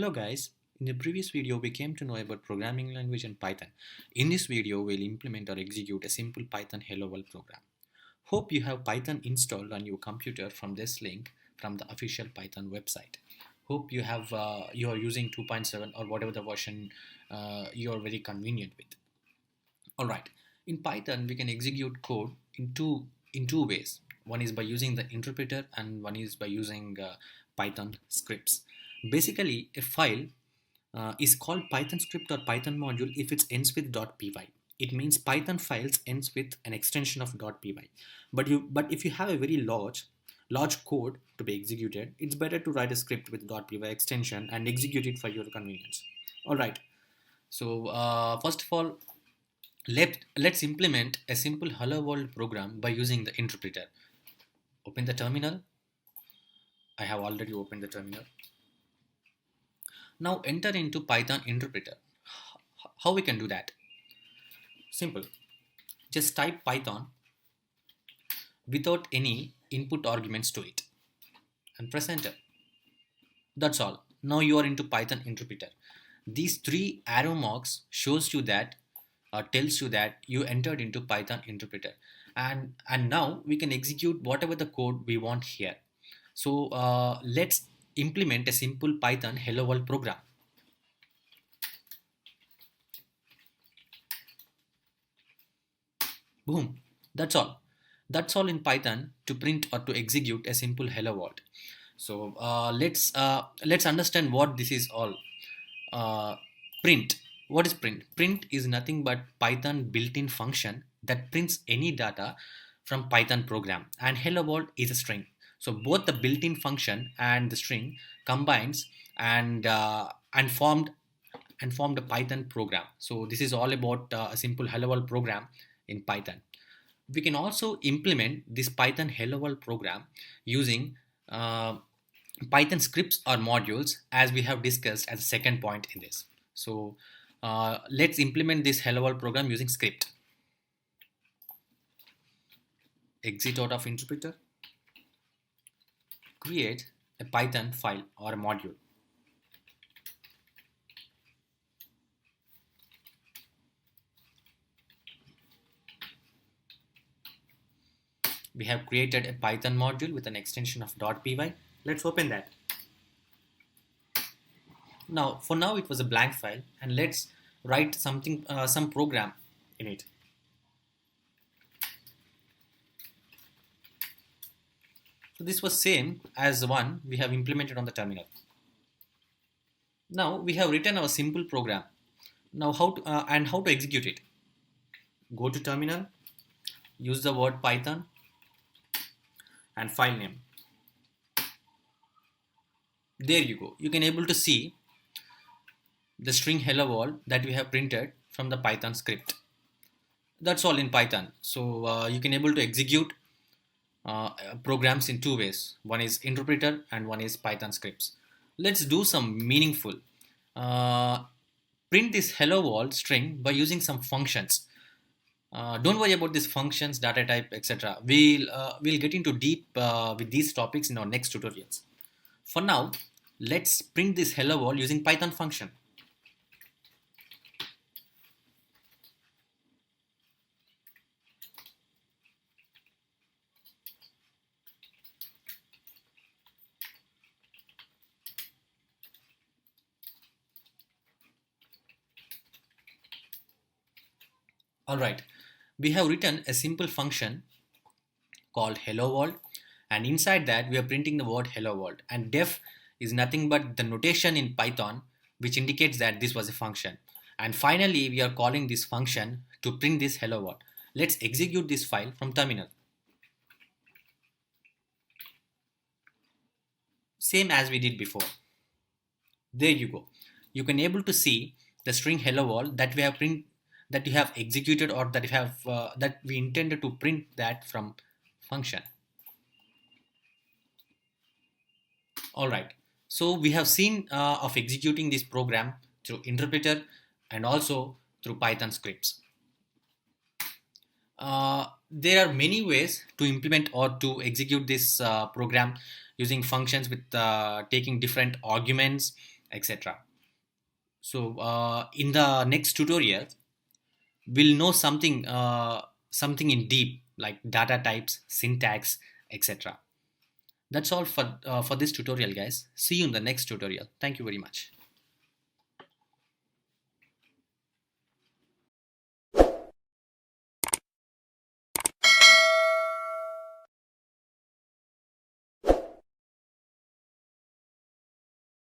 Hello guys, in the previous video we came to know about programming language and Python. In this video we'll implement or execute a simple Python hello world program. Hope you have Python installed on your computer from this link from the official Python website. Hope you are using 2.7 or whatever the version you are very convenient with. Alright, in Python we can execute code in two ways. One is by using the interpreter and one is by using Python scripts. Basically, a file is called Python script or Python module if it ends with .py. It means Python files ends with an extension of .py. But if you have a very large code to be executed, it's better to write a script with .py extension and execute it for your convenience. All right. So first of all, let's implement a simple hello world program by using the interpreter. Open the terminal. I have already opened the terminal. Now enter into Python interpreter. How we can do that? Simple. Just type Python without any input arguments to it and press enter. That's all. Now you are into Python interpreter. These three arrow marks shows you that tells you that you entered into Python interpreter, and now we can execute whatever the code we want here. So let's implement a simple Python hello world program. Boom. That's all in Python to print or to execute a simple hello world. So let's understand what this is all. Print. What is print? Print is nothing but Python built-in function that prints any data from Python program, and hello world is a string. So both the built-in function and the string combines and formed a Python program. So this is all about a simple hello world program in Python. We can also implement this Python hello world program using Python scripts or modules, as we have discussed as a second point in this. So let's implement this hello world program using script. Exit out of interpreter. Create a Python file or a module. We have created a Python module with an extension of .py. Let's open that. Now, for now it was a blank file, and let's write something, some program in it. So this was same as the one we have implemented on the terminal. Now we have written our simple program. Now how to execute it? Go to terminal, use the word Python and file name. There you go. You can able to see the string hello world that we have printed from the Python script. That's all in Python. So you can able to execute programs in two ways. One is interpreter and one is Python scripts. Let's do some meaningful. Print this hello world string by using some functions. Don't worry about these functions, data type, etc. We'll get into deep with these topics in our next tutorials. For now, let's print this hello world using Python function. Alright, we have written a simple function called hello world, and inside that we are printing the word hello world, and def is nothing but the notation in Python which indicates that this was a function. And finally we are calling this function to print this hello world. Let's execute this file from terminal. Same as we did before. There you go. You can able to see the string hello world that we have executed, or that we intended to print that from function. All right. So we have seen of executing this program through interpreter and also through Python scripts. There are many ways to implement or to execute this program using functions with taking different arguments etc. So in the next tutorial, we'll know something in deep like data types, syntax, etc. That's all for this tutorial, guys. See you in the next tutorial. Thank you very much.